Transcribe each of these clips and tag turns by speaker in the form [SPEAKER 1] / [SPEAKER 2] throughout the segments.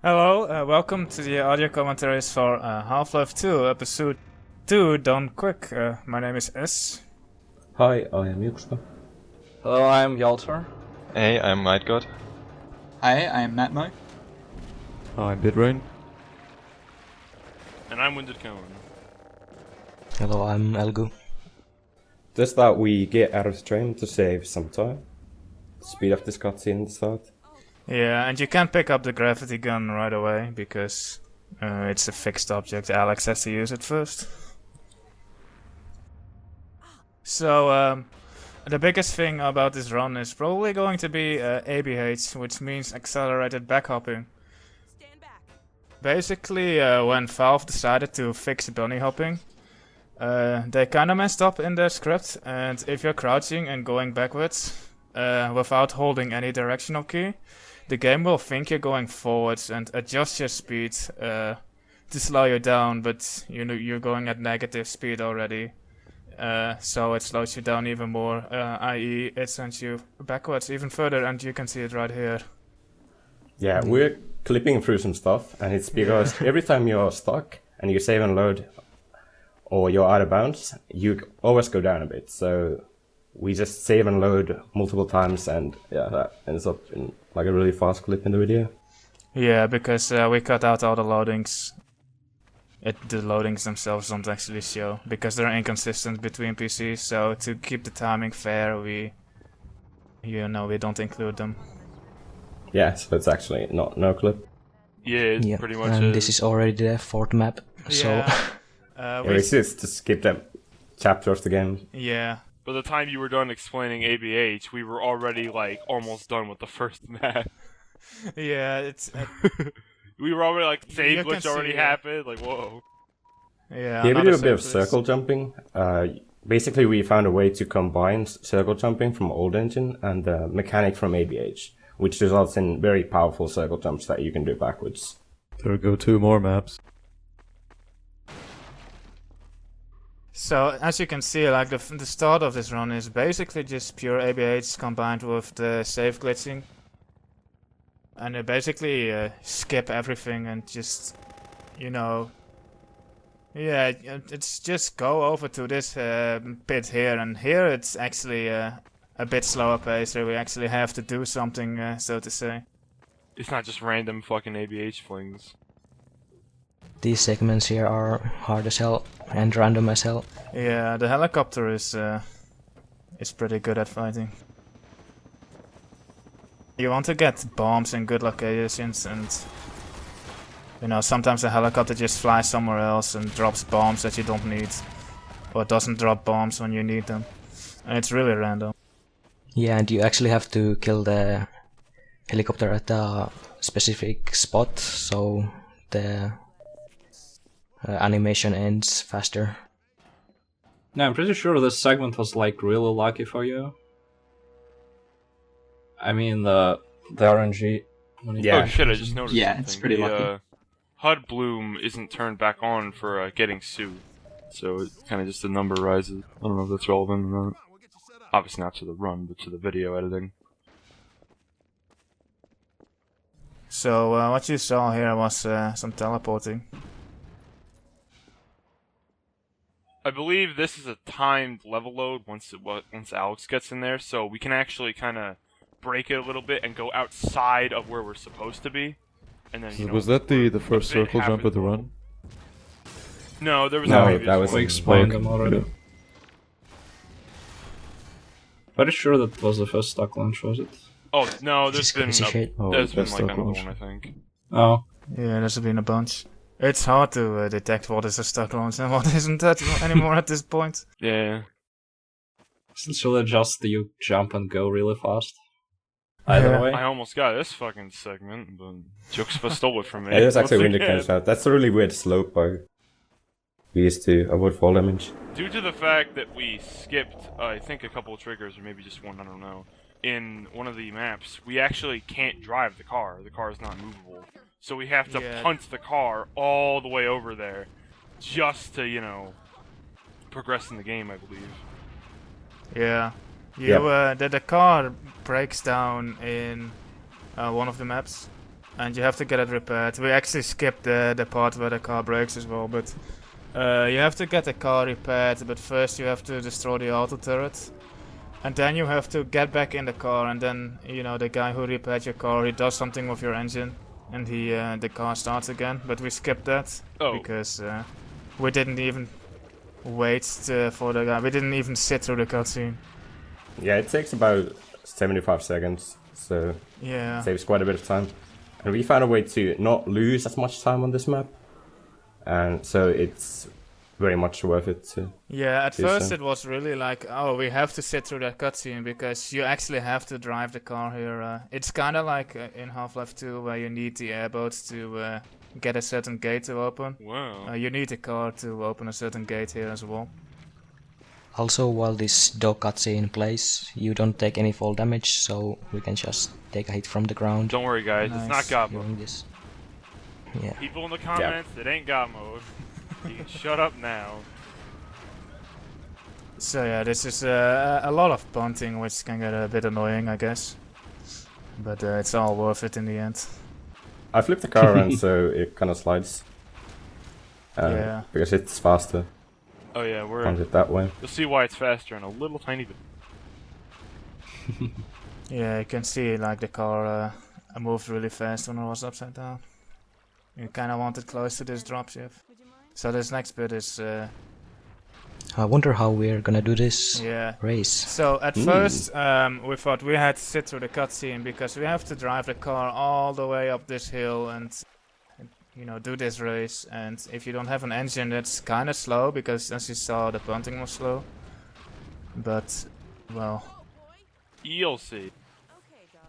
[SPEAKER 1] Hello, welcome to the audio commentaries for Half-Life 2, Episode 2, Done Quick. My name is S.
[SPEAKER 2] Hi, I am Jukspa.
[SPEAKER 3] Hello, I am YaLTeR.
[SPEAKER 4] Hey, I'm Eidgod.
[SPEAKER 5] Hi, I am Matmo.
[SPEAKER 6] I'm BitRain.
[SPEAKER 7] And I'm WindedCone.
[SPEAKER 8] Hello, I'm Elgu.
[SPEAKER 2] Just that we get out of stream to save some time. Speed up this cutscene at the start.
[SPEAKER 1] Yeah, and you can't pick up the gravity gun right away because it's a fixed object. Alex has to use it first. So, the biggest thing about this run is probably going to be ABH, which means accelerated backhopping. Basically, when Valve decided to fix bunny hopping, they kinda messed up in their script, and if you're crouching and going backwards without holding any directional key, the game will think you're going forwards and adjust your speed to slow you down, but you're going at negative speed already. So it slows you down even more, i.e. it sends you backwards even further, and you can see it right here.
[SPEAKER 2] Yeah, we're clipping through some stuff, and it's because every time you're stuck and you save and load or you're out of bounds, you always go down a bit. So we just save and load multiple times, and yeah, that ends up in like a really fast clip in the video.
[SPEAKER 1] Yeah, because we cut out all the loadings. The loadings themselves don't actually show because they're inconsistent between PCs. So to keep the timing fair, we don't include them.
[SPEAKER 2] Yeah, so it's actually no clip.
[SPEAKER 7] Yeah, pretty much
[SPEAKER 8] and
[SPEAKER 7] is.
[SPEAKER 8] this is already the fourth map, so...
[SPEAKER 1] Yeah,
[SPEAKER 2] Yeah, it's just to skip the chapter of the game.
[SPEAKER 1] yeah.
[SPEAKER 7] By the time you were done explaining ABH, we were already, like, almost done with the first map.
[SPEAKER 1] Yeah, it's
[SPEAKER 7] We were already, like, save
[SPEAKER 1] You can
[SPEAKER 7] glitch already
[SPEAKER 1] see,
[SPEAKER 7] happened, like, whoa.
[SPEAKER 1] yeah.
[SPEAKER 2] Yeah, we do a
[SPEAKER 1] another
[SPEAKER 2] bit of
[SPEAKER 1] surface.
[SPEAKER 2] circle jumping. Basically, we found a way to combine circle jumping from old engine and the mechanic from ABH, which results in very powerful circle jumps that you can do backwards.
[SPEAKER 6] There go 2 more maps.
[SPEAKER 1] So as you can see, like the start of this run is basically just pure ABH combined with the save glitching, and they basically skip everything and just, yeah, it's just go over to this pit here, and here it's actually a bit slower pace, so we actually have to do something, so to say.
[SPEAKER 7] It's not just random fucking ABH flings.
[SPEAKER 8] These segments here are hard as hell and random as hell.
[SPEAKER 1] Yeah, the helicopter is pretty good at fighting. You want to get bombs in good locations, and sometimes the helicopter just flies somewhere else and drops bombs that you don't need, or doesn't drop bombs when you need them, and it's really random.
[SPEAKER 8] Yeah, and you actually have to kill the helicopter at a specific spot, so the animation ends faster.
[SPEAKER 3] Yeah, I'm pretty sure this segment was like really lucky for you. I mean the RNG.
[SPEAKER 2] Yeah.
[SPEAKER 7] Oh shit, I just noticed
[SPEAKER 5] Yeah,
[SPEAKER 7] something.
[SPEAKER 5] it's pretty
[SPEAKER 7] the,
[SPEAKER 5] lucky.
[SPEAKER 7] HUD bloom isn't turned back on for getting sued. So it kind of just the number rises. I don't know if that's relevant or not. Obviously not to the run, but to the video editing.
[SPEAKER 1] So what you saw here was some teleporting.
[SPEAKER 7] I believe this is a timed level load once Alex gets in there, so we can actually kind of break it a little bit and go outside of where we're supposed to be. And then
[SPEAKER 6] Was that the
[SPEAKER 7] we're
[SPEAKER 6] first
[SPEAKER 7] a bit
[SPEAKER 6] circle jump
[SPEAKER 7] halfway
[SPEAKER 6] at the
[SPEAKER 7] through.
[SPEAKER 6] run?
[SPEAKER 7] No, there was
[SPEAKER 2] No,
[SPEAKER 7] a previous
[SPEAKER 2] that was
[SPEAKER 7] one.
[SPEAKER 3] We explained
[SPEAKER 6] Okay.
[SPEAKER 3] them already. Pretty sure that was the first stock launch, was it?
[SPEAKER 7] Oh no, there's
[SPEAKER 8] Just
[SPEAKER 7] been
[SPEAKER 8] crazy shit.
[SPEAKER 7] there's been
[SPEAKER 6] that's
[SPEAKER 7] like
[SPEAKER 6] stock
[SPEAKER 7] another
[SPEAKER 6] launch.
[SPEAKER 7] one, I think.
[SPEAKER 3] Oh.
[SPEAKER 1] Yeah, there's been a bunch. It's hard to detect what is a stock launch and what isn't that anymore at this point.
[SPEAKER 7] Yeah.
[SPEAKER 3] Essentially just you jump and go really fast. Either
[SPEAKER 1] Yeah.
[SPEAKER 3] way.
[SPEAKER 7] I almost got this fucking segment, but Jukspa stole it from me.
[SPEAKER 2] Yeah, there's actually
[SPEAKER 7] once
[SPEAKER 2] WindedCone
[SPEAKER 7] again.
[SPEAKER 2] shot. That's a really weird slope bug. We used to avoid fall damage.
[SPEAKER 7] Due to the fact that we skipped, I think, a couple of triggers, or maybe just one, I don't know, in one of the maps, we actually can't drive the car. The car is not movable. So we have to
[SPEAKER 1] Yeah.
[SPEAKER 7] punt the car all the way over there just to, progress in the game, I believe.
[SPEAKER 1] Yeah. The car breaks down in one of the maps. and you have to get it repaired. We actually skipped the part where the car breaks as well, but you have to get the car repaired, but first you have to destroy the auto turret. And then you have to get back in the car, and then, you know, the guy who repaired your car, he does something with your engine, and the car starts again. But we skipped that, because we didn't even wait for the guy. We didn't even sit through the cutscene.
[SPEAKER 2] Yeah, it takes about 75 seconds, so
[SPEAKER 1] yeah,
[SPEAKER 2] it saves quite a bit of time. And we found a way to not lose as much time on this map, and so it's very much worth it to.
[SPEAKER 1] Yeah, at first it was really like, oh, we have to sit through that cutscene because you actually have to drive the car here. It's kind of like in Half-Life 2 where you need the airboats to get a certain gate to open.
[SPEAKER 7] Wow.
[SPEAKER 1] You need a car to open a certain gate here as well.
[SPEAKER 8] Also, while this dog cutscene plays, you don't take any fall damage, so we can just take a hit from the ground.
[SPEAKER 7] Don't worry, guys.
[SPEAKER 1] Nice.
[SPEAKER 7] It's not God mode.
[SPEAKER 8] During this. Yeah.
[SPEAKER 7] People in the comments, it ain't God mode. You can shut up now.
[SPEAKER 1] So yeah, this is a lot of bunting, which can get a bit annoying, I guess. But it's all worth it in the end.
[SPEAKER 2] I flipped the car around so it kind of slides.
[SPEAKER 1] Yeah.
[SPEAKER 2] Because it's faster.
[SPEAKER 7] Oh yeah,
[SPEAKER 2] Punch it that way.
[SPEAKER 7] You'll see why it's faster in a little tiny bit.
[SPEAKER 1] Yeah, you can see like the car moved really fast when it was upside down. You kind of want it close to this dropship. So this next bit is...
[SPEAKER 8] I wonder how we're gonna do this race.
[SPEAKER 1] So at first we thought we had to sit through the cutscene because we have to drive the car all the way up this hill and, you know, do this race. And if you don't have an engine, that's kind of slow because, as you saw, the bunting was slow. But, well...
[SPEAKER 7] You'll see.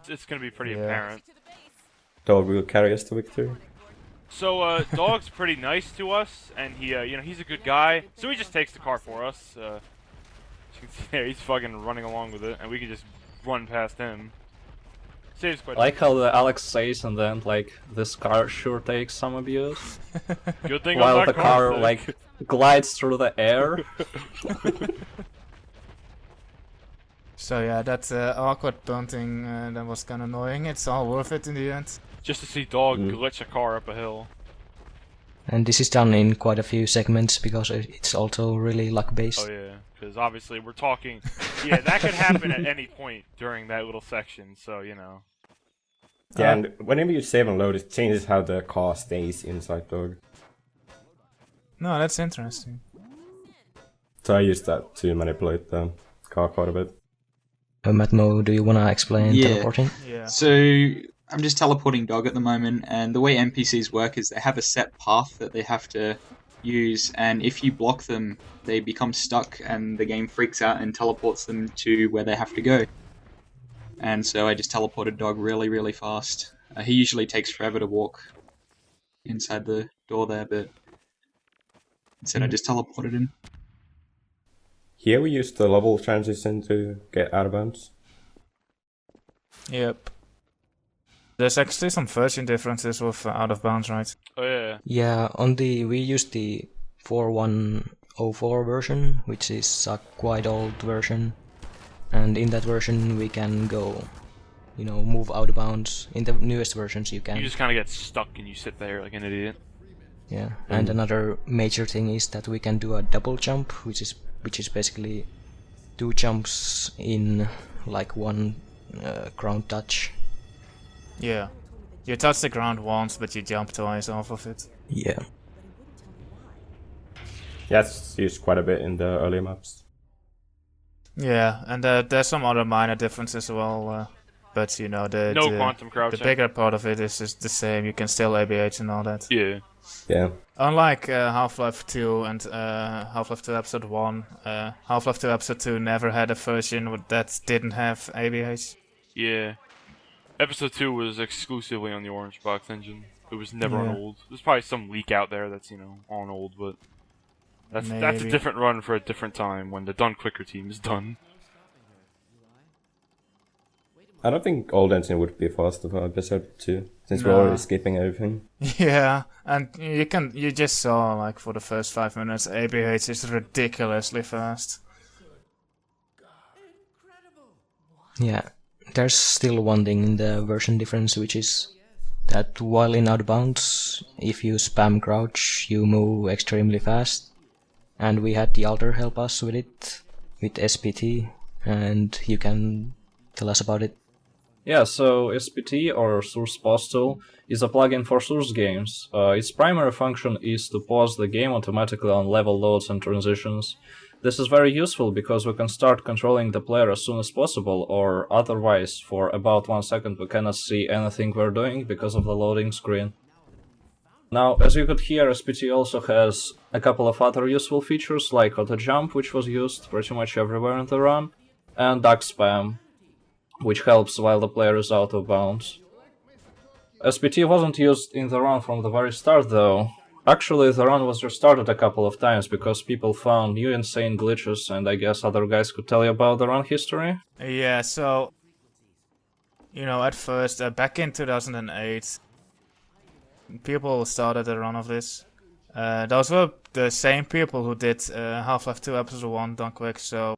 [SPEAKER 7] It's gonna be pretty apparent.
[SPEAKER 2] Dog will carry us to victory.
[SPEAKER 7] So, Dog's pretty nice to us, and he, you know, he's a good guy. So he just takes the car for us. As you can see there, he's fucking running along with it, and we can just run past him. Saves quite.
[SPEAKER 3] I like how Alex says, and then like this car sure takes some abuse.
[SPEAKER 7] Good thing
[SPEAKER 3] while
[SPEAKER 7] about
[SPEAKER 3] the car like glides through the air.
[SPEAKER 1] So yeah, that awkward bunting that was kind of annoying. It's all worth it in the end.
[SPEAKER 7] Just to see Dog glitch a car up a hill.
[SPEAKER 8] And this is done in quite a few segments because it's also really luck-based.
[SPEAKER 7] Oh yeah, because obviously we're talking... Yeah, that could happen at any point during that little section, so you know.
[SPEAKER 2] Yeah, and whenever you save and load, it changes how the car stays inside Dog.
[SPEAKER 1] No, that's interesting.
[SPEAKER 2] So I use that to manipulate the car quite a bit.
[SPEAKER 8] Matmo, do you wanna explain teleporting?
[SPEAKER 1] Yeah.
[SPEAKER 5] So I'm just teleporting Dog at the moment, and the way NPCs work is they have a set path that they have to use, and if you block them, they become stuck, and the game freaks out and teleports them to where they have to go. And so I just teleported Dog really, really fast. He usually takes forever to walk inside the door there, but instead I just teleported him.
[SPEAKER 2] Here we use the level transition to get out of bounds.
[SPEAKER 1] Yep. There's actually some version differences with out of bounds, right?
[SPEAKER 7] Oh yeah.
[SPEAKER 8] Yeah, we used the 4104 version, which is a quite old version. And in that version we can go, you know, move out of bounds. In the newest versions you can.
[SPEAKER 7] You just kind of get stuck and you sit there like an idiot.
[SPEAKER 8] Yeah, and another major thing is that we can do a double jump, which is basically 2 jumps in like one ground touch.
[SPEAKER 1] Yeah. You touch the ground once, but you jump twice off of it.
[SPEAKER 8] Yeah.
[SPEAKER 2] Yeah, it's used quite a bit in the early maps.
[SPEAKER 1] Yeah, and there's some other minor differences as well. But you know, the
[SPEAKER 7] quantum crouching.
[SPEAKER 1] The bigger part of it is just the same. You can still ABH and all that.
[SPEAKER 7] Yeah.
[SPEAKER 2] Yeah.
[SPEAKER 1] Unlike Half-Life 2 and Half-Life 2 Episode 1, Half-Life 2 Episode 2 never had a version that didn't have ABH.
[SPEAKER 7] Yeah. Episode 2 was exclusively on the Orange Box engine. It was never on old. There's probably some leak out there that's, you know, on old, but that's a different run for a different time when the Done Quicker team is done.
[SPEAKER 2] I don't think old engine would be faster for episode 2, since we're already skipping everything.
[SPEAKER 1] Yeah, and you just saw, like, for the first 5 minutes, ABH is ridiculously fast.
[SPEAKER 8] Yeah, there's still one thing in the version difference, which is that while in out of bounds, if you spam crouch, you move extremely fast. And we had the YaLTeR help us with it, with SPT, and you can tell us about it.
[SPEAKER 3] Yeah, so SPT, or Source Pause Tool, is a plugin for Source games. Its primary function is to pause the game automatically on level loads and transitions. This is very useful because we can start controlling the player as soon as possible, or otherwise for about 1 second we cannot see anything we're doing because of the loading screen. Now, as you could hear, SPT also has a couple of other useful features like auto jump, which was used pretty much everywhere in the run, and duck spam, which helps while the player is out of bounds. SPT wasn't used in the run from the very start though. Actually, the run was restarted a couple of times because people found new insane glitches, and I guess other guys could tell you about the run history.
[SPEAKER 1] Yeah, so, at first, back in 2008, people started a run of this. Those were the same people who did Half-Life 2 Episode 1 done quick, so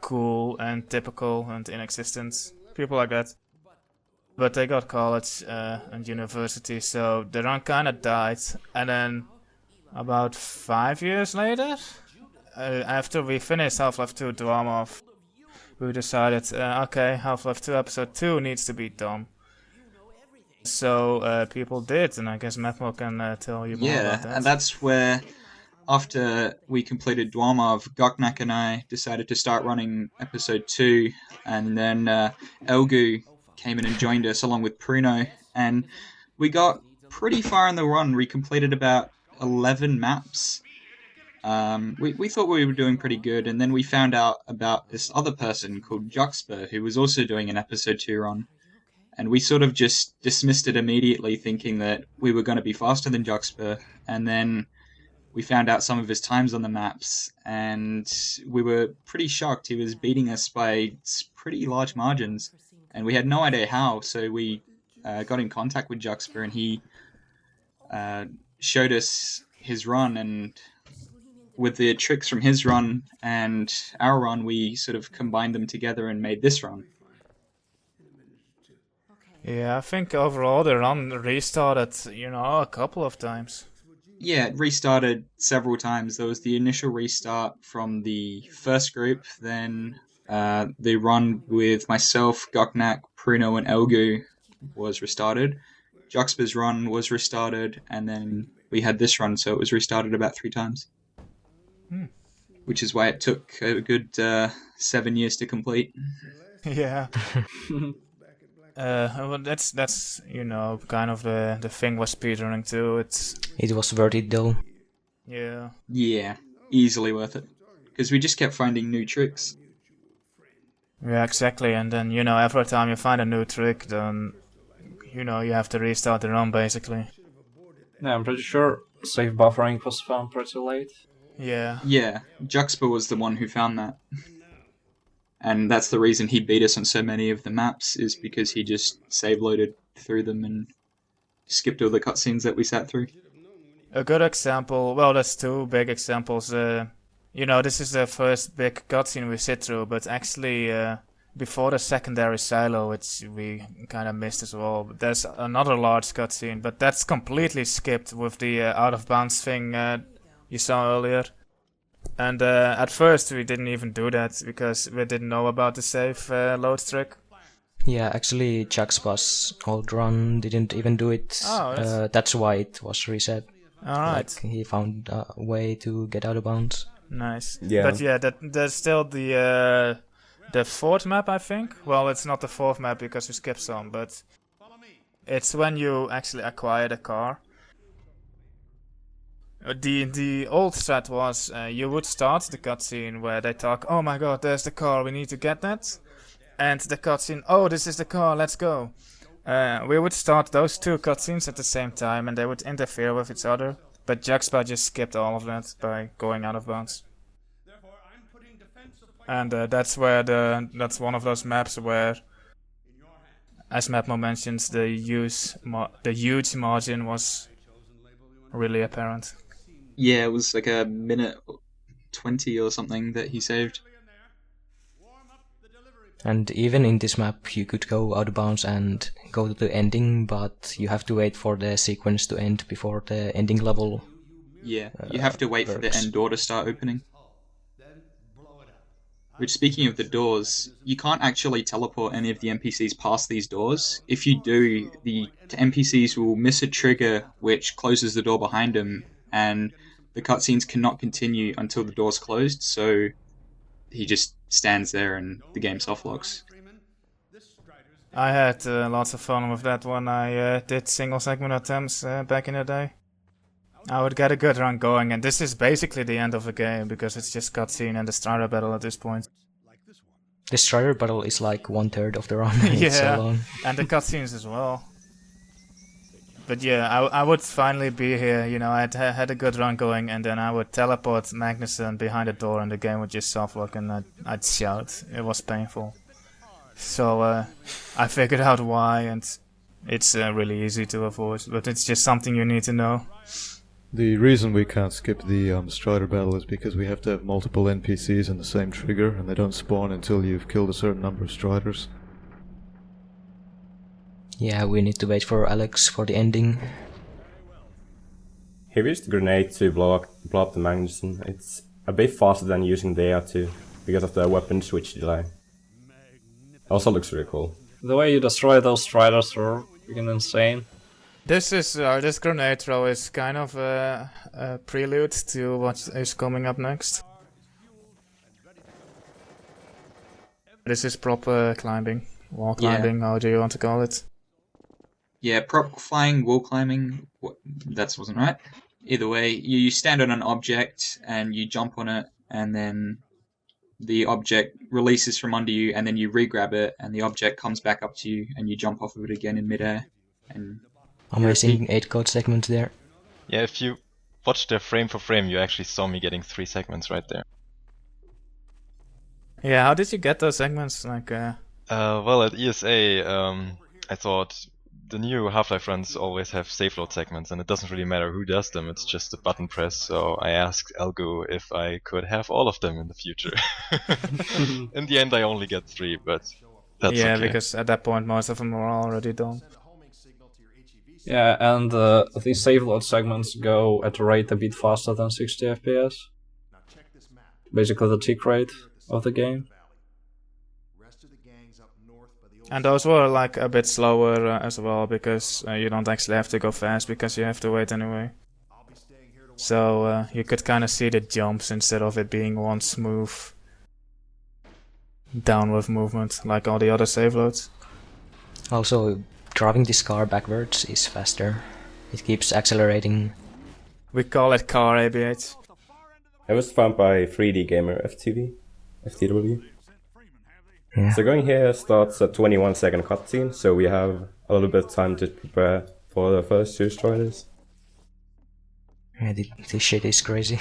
[SPEAKER 1] cool and typical and inexistent. People like that. But they got college and university, so the run kinda died. And then, about 5 years later, after we finished Half-Life 2 Drama, we decided, okay, Half-Life 2 Episode 2 needs to be done. So people did, and I guess Matmo can tell you more about that.
[SPEAKER 5] Yeah, and that's where, after we completed Dwarmov, Goknak and I decided to start running Episode 2, and then Elgu came in and joined us along with Pruno, and we got pretty far in the run. We completed about 11 maps. We thought we were doing pretty good, and then we found out about this other person called Jukspa, who was also doing an Episode 2 run. And we sort of just dismissed it immediately, thinking that we were going to be faster than Jukspa. And then we found out some of his times on the maps, and we were pretty shocked. He was beating us by pretty large margins, and we had no idea how. So we got in contact with Jukspa, and he showed us his run. And with the tricks from his run and our run, we sort of combined them together and made this run.
[SPEAKER 1] Yeah, I think overall the run restarted, a couple of times.
[SPEAKER 5] Yeah, it restarted several times. There was the initial restart from the first group, then the run with myself, Goknak, Pruno, and Elgu was restarted. Jukspa's run was restarted, and then we had this run, so it was restarted about 3 times. Which is why it took a good 7 years to complete.
[SPEAKER 1] Yeah. Well, that's kind of the thing with speedrunning too.
[SPEAKER 8] It was worth it though.
[SPEAKER 1] Yeah.
[SPEAKER 5] Yeah, easily worth it. Because we just kept finding new tricks.
[SPEAKER 1] Yeah, exactly. And then, every time you find a new trick, then, you have to restart the run, basically.
[SPEAKER 3] Yeah, I'm pretty sure safe buffering was found pretty late.
[SPEAKER 1] Yeah.
[SPEAKER 5] Yeah, Jukspa was the one who found that. And that's the reason he beat us on so many of the maps, is because he just save loaded through them and skipped all the cutscenes that we sat through.
[SPEAKER 1] A good example, well, there's 2 big examples. This is the first big cutscene we sit through, but actually, before the secondary silo, which we kind of missed as well, but there's another large cutscene, but that's completely skipped with the out-of-bounds thing you saw earlier. And at first we didn't even do that, because we didn't know about the save load trick.
[SPEAKER 8] Yeah, actually Jukspa's old run didn't even do it.
[SPEAKER 1] Oh,
[SPEAKER 8] that's why it was reset.
[SPEAKER 1] Alright.
[SPEAKER 8] Like, he found a way to get out of bounds.
[SPEAKER 1] Nice.
[SPEAKER 2] Yeah.
[SPEAKER 1] But yeah, there's still the 4th map, I think. Well, it's not the 4th map because we skipped some, but it's when you actually acquire the car. The old strat was you would start the cutscene where they talk, oh my god, there's the car, we need to get that. And the cutscene, oh, this is the car, let's go. We would start those 2 cutscenes at the same time, and they would interfere with each other. But Jukspa just skipped all of that by going out of bounds. And that's one of those maps where, as Matmo mentions, the huge margin was really apparent.
[SPEAKER 5] Yeah, it was like a minute 20 or something that he saved.
[SPEAKER 8] And even in this map, you could go out of bounds and go to the ending, but you have to wait for the sequence to end before the ending level.
[SPEAKER 5] Yeah, you have to wait for the
[SPEAKER 8] works.
[SPEAKER 5] end door to start opening. Which, speaking of the doors, you can't actually teleport any of the NPCs past these doors. If you do, the NPCs will miss a trigger which closes the door behind them, and the cutscenes cannot continue until the door's closed, so he just stands there and the game softlocks.
[SPEAKER 1] I had lots of fun with that when I did single segment attempts back in the day. I would get a good run going, and this is basically the end of the game because it's just cutscene and the Strider battle at this point.
[SPEAKER 8] The Strider battle is like 1/3 of the run. It's so long.
[SPEAKER 1] And the cutscenes as well. But yeah, I would finally be here, you know, I'd had a good run going, and then I would teleport Magnuson behind the door and the game would just softlock and I'd shout. It was painful. So I figured out why, and it's really easy to avoid, but it's just something you need to know.
[SPEAKER 6] The reason we can't skip the Strider battle is because we have to have multiple NPCs in the same trigger, and they don't spawn until you've killed a certain number of Striders.
[SPEAKER 8] Yeah, we need to wait for Alex for the ending.
[SPEAKER 2] He used the grenade to blow up the Magnuson. It's a bit faster than using the AR2 because of the weapon switch delay. Also looks really cool.
[SPEAKER 3] The way you destroy those Striders are freaking insane.
[SPEAKER 1] This grenade throw is kind of a prelude to what is coming up next. This is proper climbing, wall climbing, how do you want to call it?
[SPEAKER 5] Yeah, prop flying, wall climbing, that wasn't right. Either way, you stand on an object and you jump on it, and then the object releases from under you, and then you re-grab it, and the object comes back up to you, and you jump off of it again in midair. And
[SPEAKER 8] amazing 8-code segment there.
[SPEAKER 4] Yeah, if you watch the frame for frame, you actually saw me getting 3 segments right there.
[SPEAKER 1] Yeah, how did you get those segments? Like,
[SPEAKER 4] Well, at ESA, I thought the new Half-Life runs always have save load segments, and it doesn't really matter who does them, it's just a button press, so I asked Elgu if I could have all of them in the future. In the end, I only get 3, but that's
[SPEAKER 1] yeah,
[SPEAKER 4] okay.
[SPEAKER 1] because at that point most of them were already done.
[SPEAKER 3] Yeah, and these save load segments go at a rate a bit faster than 60 FPS. Basically the tick rate of the game.
[SPEAKER 1] And those were like a bit slower as well, because you don't actually have to go fast because you have to wait anyway. So you could kind of see the jumps instead of it being one smooth downward movement like all the other save loads.
[SPEAKER 8] Also, driving this car backwards is faster. It keeps accelerating.
[SPEAKER 1] We call it car ABH.
[SPEAKER 2] It was found by 3D Gamer FTW.
[SPEAKER 8] Yeah.
[SPEAKER 2] So going here starts a 21-second cutscene, so we have a little bit of time to prepare for the first 2 Striders.
[SPEAKER 8] Yeah, this shit is crazy.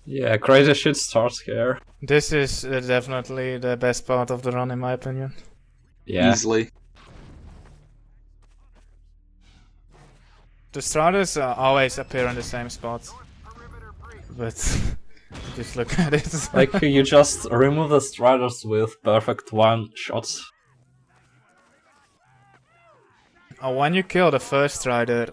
[SPEAKER 3] Yeah, crazy shit starts here.
[SPEAKER 1] This is definitely the best part of the run in my opinion.
[SPEAKER 3] Yeah.
[SPEAKER 5] Easily.
[SPEAKER 1] The Striders always appear in the same spot. But just look at it.
[SPEAKER 3] Like, you just remove the Striders with perfect one shots.
[SPEAKER 1] When you kill the first Strider,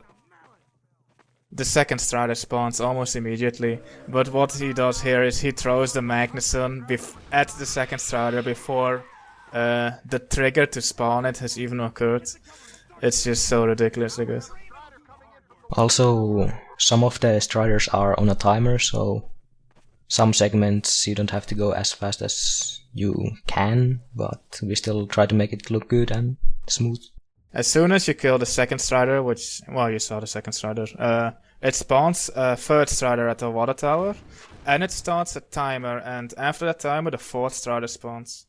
[SPEAKER 1] the second Strider spawns almost immediately. But what he does here is he throws the Magnuson at the second Strider before the trigger to spawn it has even occurred. It's just so ridiculously good.
[SPEAKER 8] Also, some of the Striders are on a timer, so some segments you don't have to go as fast as you can, but we still try to make it look good and smooth.
[SPEAKER 1] As soon as you kill the second Strider, which, well, you saw the second Strider, it spawns a third Strider at the water tower, and it starts a timer, and after that timer the fourth Strider spawns.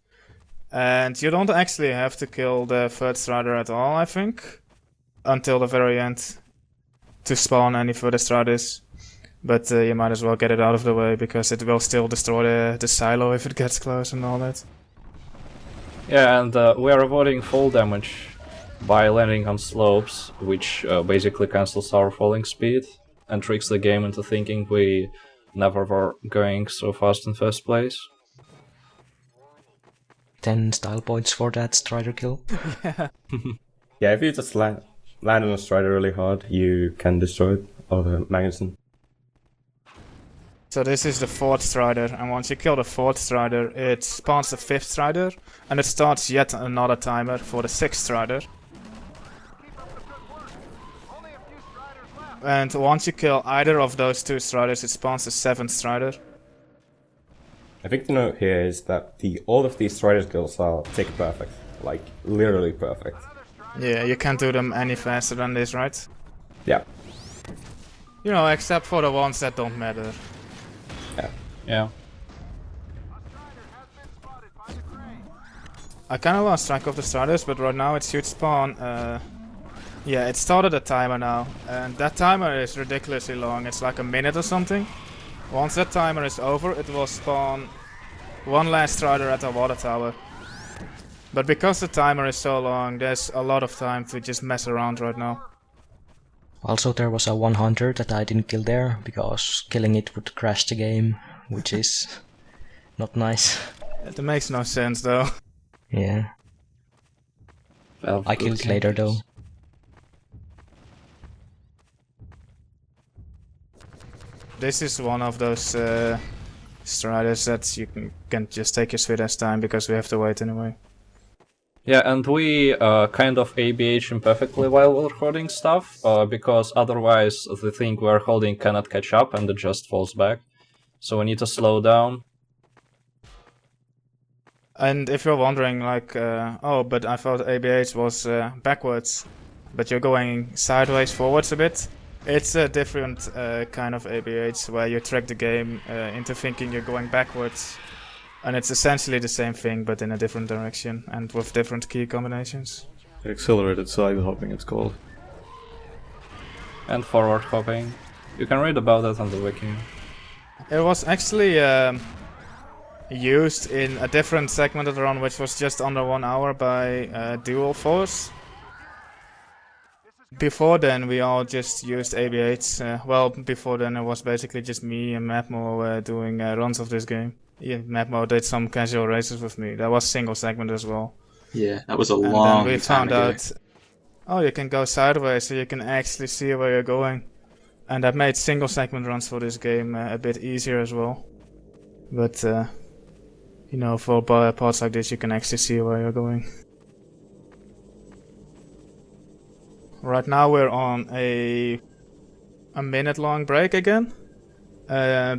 [SPEAKER 1] And you don't actually have to kill the third Strider at all, I think, until the very end to spawn any further Striders. But you might as well get it out of the way, because it will still destroy the silo if it gets close and all that.
[SPEAKER 3] Yeah, and we are avoiding fall damage by landing on slopes, which basically cancels our falling speed and tricks the game into thinking we never were going so fast in first place.
[SPEAKER 8] 10 style points for that Strider kill.
[SPEAKER 2] Yeah, if you just land on a Strider really hard, you can destroy it, or the magazine.
[SPEAKER 1] So this is the 4th Strider, and once you kill the 4th Strider, it spawns the 5th Strider, and it starts yet another timer for the 6th Strider. And once you kill either of those 2 Striders, it spawns the 7th Strider.
[SPEAKER 2] I think the note here is that all of these Strider skills are tick perfect, like literally perfect.
[SPEAKER 1] Yeah, you can't do them any faster than this, right?
[SPEAKER 2] Yeah.
[SPEAKER 1] You know, except for the ones that don't matter.
[SPEAKER 3] Yeah.
[SPEAKER 1] I kinda lost track of the Striders, but right now it should spawn. Yeah, it started a timer now, and that timer is ridiculously long. It's like a minute or something. Once that timer is over, it will spawn one last Strider at the water tower. But because the timer is so long, there's a lot of time to just mess around right now.
[SPEAKER 8] Also, there was a 1 hunter that I didn't kill there, because killing it would crash the game, which is not nice.
[SPEAKER 1] It makes no sense though.
[SPEAKER 8] Yeah.
[SPEAKER 3] Well,
[SPEAKER 8] I killed it later though.
[SPEAKER 1] This is one of those Striders that you can just take your sweet ass time because we have to wait anyway.
[SPEAKER 3] Yeah, and we kind of ABH imperfectly while we're holding stuff, because otherwise the thing we're holding cannot catch up and it just falls back. So we need to slow down.
[SPEAKER 1] And if you're wondering, like, oh, but I thought ABH was backwards, but you're going sideways forwards a bit. It's a different kind of ABH where you trick the game into thinking you're going backwards. And it's essentially the same thing, but in a different direction and with different key combinations.
[SPEAKER 6] Accelerated side hopping, it's called.
[SPEAKER 3] And forward hopping. You can read about that on the wiki.
[SPEAKER 1] It was actually used in a different segmented run, which was just under 1 hour by Dual Force. Before then, we all just used ABH. Well, before then, it was basically just me and Matmo doing runs of this game. Yeah, Matmo did some casual races with me. That was single segment as well.
[SPEAKER 5] Yeah, that was a
[SPEAKER 1] And
[SPEAKER 5] long
[SPEAKER 1] then we
[SPEAKER 5] time
[SPEAKER 1] found
[SPEAKER 5] ago.
[SPEAKER 1] out, oh, you can go sideways, so you can actually see where you're going. And that made single segment runs for this game a bit easier as well. But, you know, for parts like this, you can actually see where you're going. Right now we're on a minute long break again.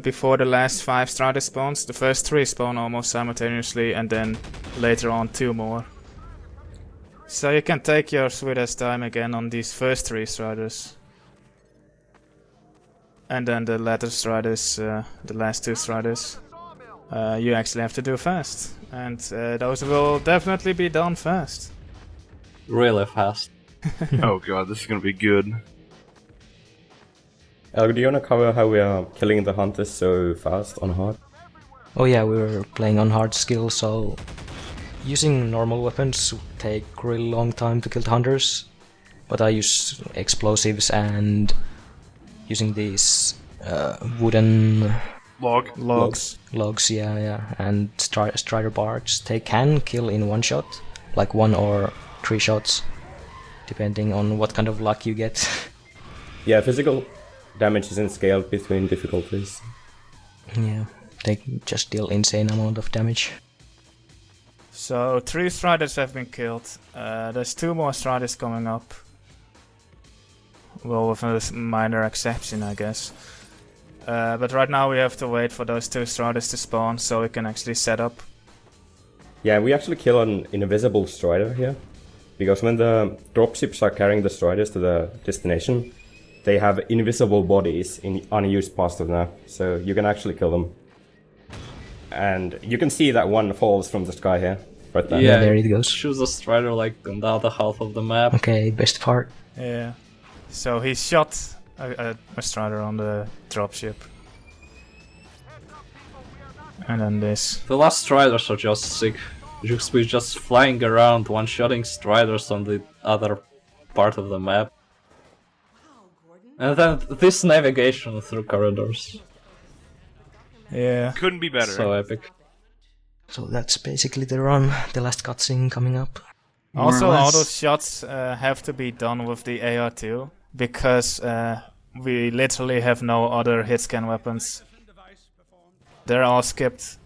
[SPEAKER 1] Before the last 5 Strider spawns. The first 3 spawn almost simultaneously, and then later on 2 more. So you can take your sweet ass time again on these first 3 Striders. And then the latter Striders, the last 2 Striders, you actually have to do fast. And those will definitely be done fast.
[SPEAKER 3] Really fast.
[SPEAKER 7] Oh god, this is gonna be good.
[SPEAKER 2] Elgu, do you want to cover how we are killing the hunters so fast on hard?
[SPEAKER 8] Oh yeah, we were playing on hard skill, so using normal weapons would take really long time to kill the hunters. But I use explosives and using these wooden
[SPEAKER 1] Logs.
[SPEAKER 8] logs, yeah, and strider barks. They can kill in 1 shot, like 1 or 3 shots, depending on what kind of luck you get.
[SPEAKER 2] Yeah, physical damage isn't scaled between difficulties.
[SPEAKER 8] Yeah, they just deal insane amount of damage.
[SPEAKER 1] So 3 Striders have been killed. There's 2 more Striders coming up. Well, with a minor exception, I guess. But right now we have to wait for those 2 Striders to spawn so we can actually set up.
[SPEAKER 2] Yeah, we actually kill an invisible Strider here. Because when the dropships are carrying the Striders to the destination, they have invisible bodies in unused parts of the map, so you can actually kill them. And you can see that one falls from the sky here, right there.
[SPEAKER 8] Yeah, there it goes.
[SPEAKER 3] Choose a Strider like on the other half of the map.
[SPEAKER 8] Okay, best part.
[SPEAKER 1] Yeah. So he shot a Strider on the dropship. And then this.
[SPEAKER 3] The last Striders are just sick. Jukspa is just flying around, one-shotting Striders on the other part of the map. And then this navigation through corridors.
[SPEAKER 1] Yeah.
[SPEAKER 7] Couldn't be better.
[SPEAKER 3] So epic.
[SPEAKER 8] So that's basically the run, the last cutscene coming up.
[SPEAKER 1] Also,
[SPEAKER 5] More or
[SPEAKER 1] all
[SPEAKER 5] less.
[SPEAKER 1] those shots have to be done with the AR2 because we literally have no other hit scan weapons. They're all skipped.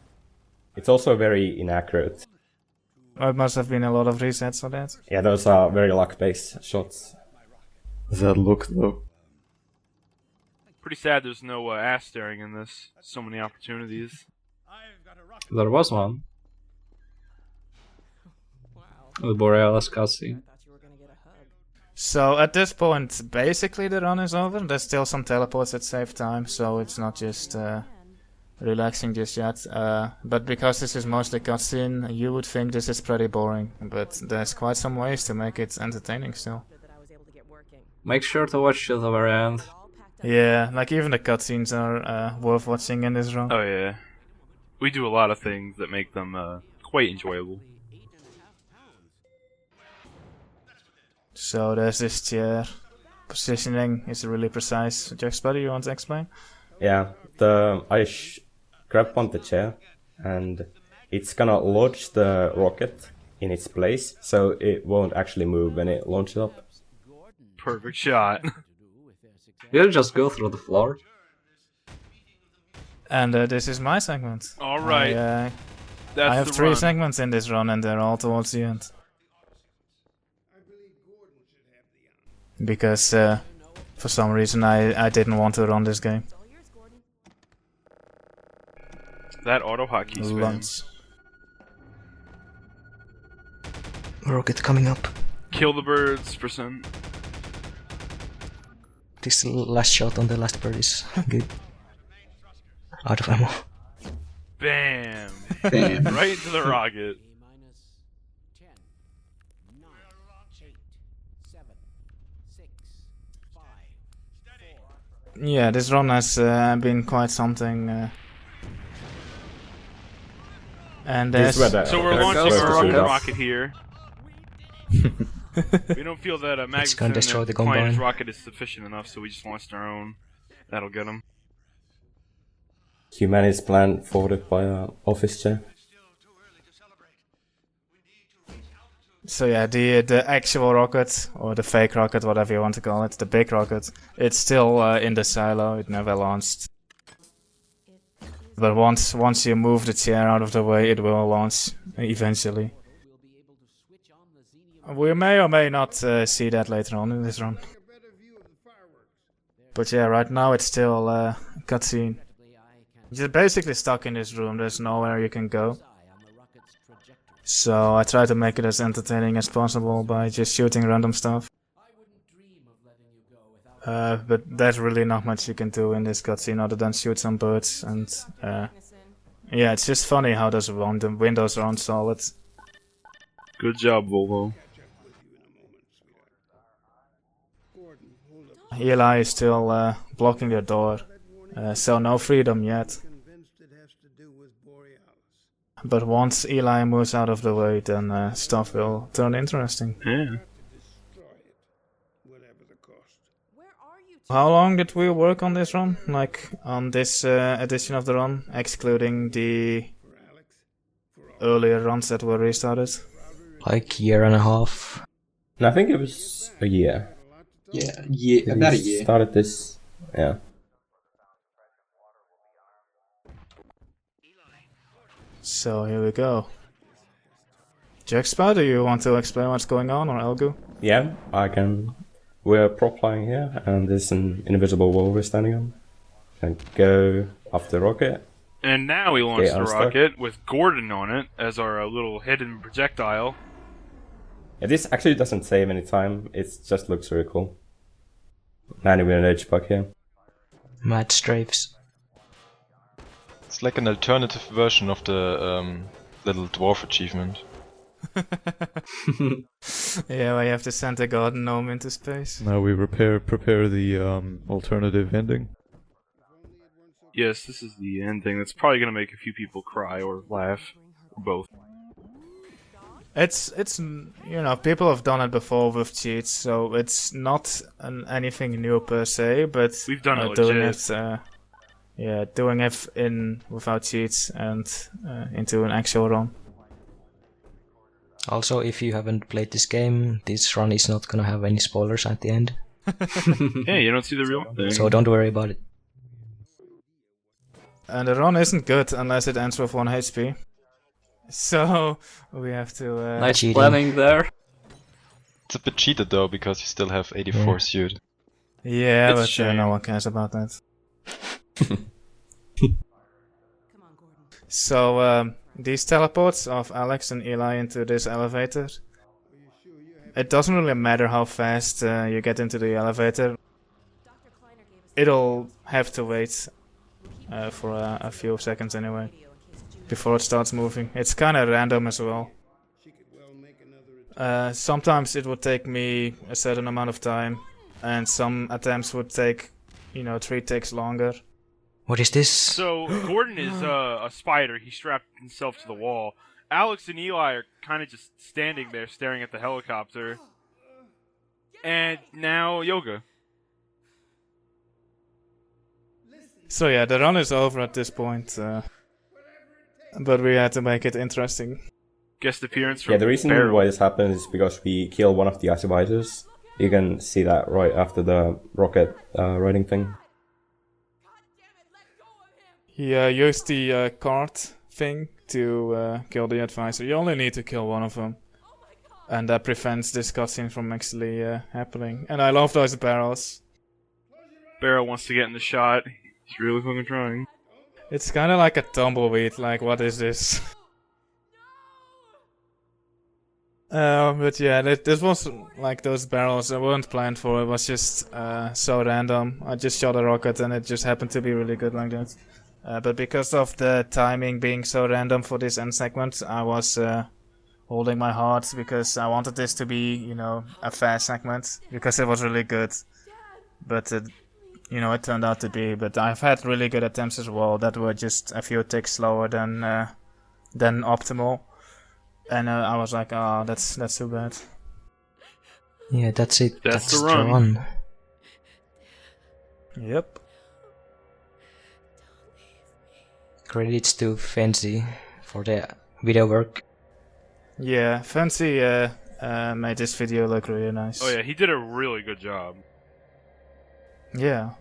[SPEAKER 2] It's also very inaccurate.
[SPEAKER 1] It must have been a lot of resets for that.
[SPEAKER 2] Yeah, those are very luck-based shots.
[SPEAKER 6] That look, though.
[SPEAKER 7] Pretty sad there's no ass staring in this. So many opportunities.
[SPEAKER 3] There was one. The Borealis cutscene.
[SPEAKER 1] So at this point, basically the run is over. There's still some teleports that save time, so it's not just relaxing just yet. But because this is mostly cutscene, you would think this is pretty boring. But there's quite some ways to make it entertaining still.
[SPEAKER 3] Make sure to watch till the very end.
[SPEAKER 1] Yeah, like even the cutscenes are worth watching in this run.
[SPEAKER 7] Oh yeah. We do a lot of things that make them quite enjoyable.
[SPEAKER 1] So there's this chair. Positioning is really precise. Jukspa, do you want to explain?
[SPEAKER 2] Yeah, grab on the chair, and it's gonna launch the rocket in its place, so it won't actually move when it launches up.
[SPEAKER 7] Perfect shot.
[SPEAKER 3] You'll just go through the floor.
[SPEAKER 1] And this is my segment.
[SPEAKER 7] Alright. That's
[SPEAKER 1] I have
[SPEAKER 7] the
[SPEAKER 1] 3
[SPEAKER 7] run.
[SPEAKER 1] segments in this run, and they're all towards the end. Because for some reason I didn't want to run this game.
[SPEAKER 7] That auto hotkey spam.
[SPEAKER 1] Lunch.
[SPEAKER 8] Rocket coming up.
[SPEAKER 7] Kill the birds, percent.
[SPEAKER 8] This last shot on the last bird is good. Out of ammo.
[SPEAKER 7] Bam!
[SPEAKER 5] Bam.
[SPEAKER 7] Right into the rocket.
[SPEAKER 1] Yeah, this run has been quite something. And
[SPEAKER 2] This
[SPEAKER 1] there's...
[SPEAKER 2] is where the-
[SPEAKER 7] So we're
[SPEAKER 2] there
[SPEAKER 7] launching
[SPEAKER 2] goes
[SPEAKER 7] a
[SPEAKER 2] the
[SPEAKER 7] rocket
[SPEAKER 2] suit off.
[SPEAKER 7] rocket here. We don't feel that a
[SPEAKER 8] It's gonna
[SPEAKER 7] magazine
[SPEAKER 8] destroy
[SPEAKER 7] and
[SPEAKER 8] the
[SPEAKER 7] client's
[SPEAKER 8] combine.
[SPEAKER 7] rocket is sufficient enough, so we just launched our own. That'll get them.
[SPEAKER 2] Humanity's plan forwarded by an office chair.
[SPEAKER 1] So yeah, the actual rocket, or the fake rocket, whatever you want to call it, the big rocket, it's still in the silo, it never launched. But once you move the chair out of the way, it will launch eventually. We may or may not see that later on in this run. But yeah, right now it's still cutscene. You're basically stuck in this room, there's nowhere you can go. So I try to make it as entertaining as possible by just shooting random stuff. But there's really not much you can do in this cutscene other than shoot some birds, and yeah, it's just funny how those the windows aren't solid.
[SPEAKER 7] Good job, Volvo.
[SPEAKER 1] Eli is still blocking the door, so no freedom yet. But once Eli moves out of the way, then stuff will turn interesting.
[SPEAKER 7] Yeah.
[SPEAKER 1] How long did we work on this run? Like, on this edition of the run, excluding the earlier runs that were restarted?
[SPEAKER 8] Like year and a half.
[SPEAKER 2] And I think it was a year.
[SPEAKER 5] Yeah, about a year.
[SPEAKER 2] Started this, yeah.
[SPEAKER 1] So here we go. Jukspa, do you want to explain what's going on, or Elgu?
[SPEAKER 2] Yeah, I can. We're prop flying here, and there's an invisible wall we're standing on. And go up the rocket.
[SPEAKER 7] And now we launch
[SPEAKER 2] Okay,
[SPEAKER 7] the
[SPEAKER 2] I'm stuck.
[SPEAKER 7] rocket with Gordon on it as our little hidden projectile.
[SPEAKER 2] Yeah, this actually doesn't save any time, it just looks really cool. Landing with an H-Bug here.
[SPEAKER 8] Mad strafes.
[SPEAKER 4] It's like an alternative version of the little dwarf achievement.
[SPEAKER 1] Yeah, we have to send a garden gnome into space.
[SPEAKER 6] Now we prepare the alternative ending.
[SPEAKER 7] Yes, this is the ending. That's probably going to make a few people cry or laugh. Or both.
[SPEAKER 1] It's you know, people have done it before with cheats, so it's not anything new per se, but
[SPEAKER 7] We've done it
[SPEAKER 1] doing
[SPEAKER 7] legit.
[SPEAKER 1] it yeah, doing it without cheats and into an actual run.
[SPEAKER 8] Also, if you haven't played this game, this run is not gonna have any spoilers at the end.
[SPEAKER 7] Yeah, you don't see the real thing.
[SPEAKER 8] So don't worry about it.
[SPEAKER 1] And the run isn't good unless it ends with 1 HP. So we have to.
[SPEAKER 3] Nice
[SPEAKER 8] Cheating.
[SPEAKER 3] planning there.
[SPEAKER 4] It's a bit cheated though, because you still have 84 suit.
[SPEAKER 1] Yeah,
[SPEAKER 7] It's a
[SPEAKER 1] but
[SPEAKER 7] shame.
[SPEAKER 1] no one cares about that. So these teleports of Alex and Eli into this elevator. It doesn't really matter how fast you get into the elevator. It'll have to wait for a few seconds anyway before it starts moving. It's kind of random as well. Sometimes it would take me a certain amount of time, and some attempts would take, 3 ticks longer.
[SPEAKER 8] What is this?
[SPEAKER 7] So Gordon is a spider. He strapped himself to the wall. Alex and Eli are kind of just standing there, staring at the helicopter. And now Yoga.
[SPEAKER 1] So yeah, the run is over at this point, but we had to make it interesting.
[SPEAKER 7] Guest appearance from
[SPEAKER 2] Yeah, the reason
[SPEAKER 7] Barrel.
[SPEAKER 2] why this happens is because we kill one of the advisors. You can see that right after the rocket riding thing.
[SPEAKER 1] He used the card thing to kill the advisor. You only need to kill one of them. And that prevents this cutscene from actually happening. And I love those barrels.
[SPEAKER 7] Barrel wants to get in the shot. He's really fucking trying.
[SPEAKER 1] It's kind of like a tumbleweed, like what is this? But yeah, this was like those barrels I weren't planned for. It was just so random. I just shot a rocket and it just happened to be really good like that. But because of the timing being so random for this end segment, I was holding my heart because I wanted this to be, a fast segment because it was really good. But it turned out to be. But I've had really good attempts as well that were just a few ticks slower than optimal. And I was like, oh, that's too bad.
[SPEAKER 8] Yeah, that's it.
[SPEAKER 7] That's the run.
[SPEAKER 1] Yep.
[SPEAKER 8] Credits to Fancy for the video work.
[SPEAKER 1] Yeah, Fancy made this video look really nice.
[SPEAKER 7] Oh yeah, he did a really good job.
[SPEAKER 1] Yeah.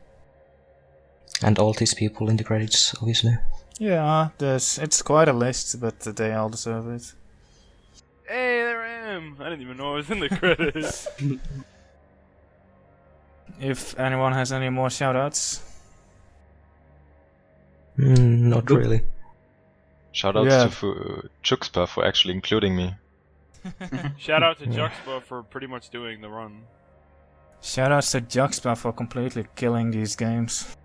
[SPEAKER 8] And all these people in the credits, obviously.
[SPEAKER 1] Yeah, it's quite a list, but they all deserve it.
[SPEAKER 7] Hey, there I am! I didn't even know I was in the credits.
[SPEAKER 1] If anyone has any more shoutouts.
[SPEAKER 8] Not really.
[SPEAKER 4] Shoutouts to Jukspa for actually including me.
[SPEAKER 7] Shout out to Jukspa for pretty much doing the run.
[SPEAKER 1] Shoutouts to Jukspa for completely killing these games.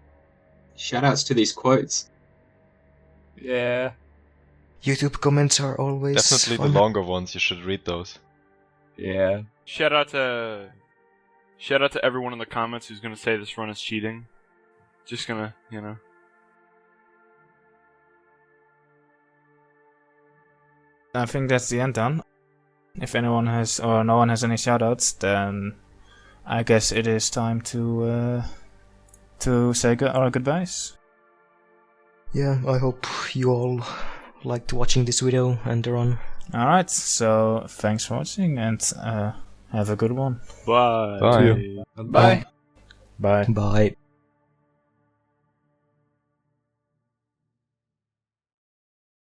[SPEAKER 5] Shoutouts to these quotes.
[SPEAKER 3] Yeah.
[SPEAKER 8] YouTube comments are always
[SPEAKER 4] Definitely
[SPEAKER 8] fun.
[SPEAKER 4] the longer ones, you should read those.
[SPEAKER 3] Yeah.
[SPEAKER 7] Shout out to everyone in the comments who's gonna say this run is cheating. Just gonna,
[SPEAKER 1] I think that's the end done. If anyone has or no one has any shoutouts, then I guess it is time to say our goodbyes.
[SPEAKER 8] Yeah, I hope you all liked watching this video and the run.
[SPEAKER 1] Alright, so thanks for watching and have a good one.
[SPEAKER 7] Bye.
[SPEAKER 4] Bye.
[SPEAKER 3] Bye.
[SPEAKER 1] Bye.
[SPEAKER 8] Bye.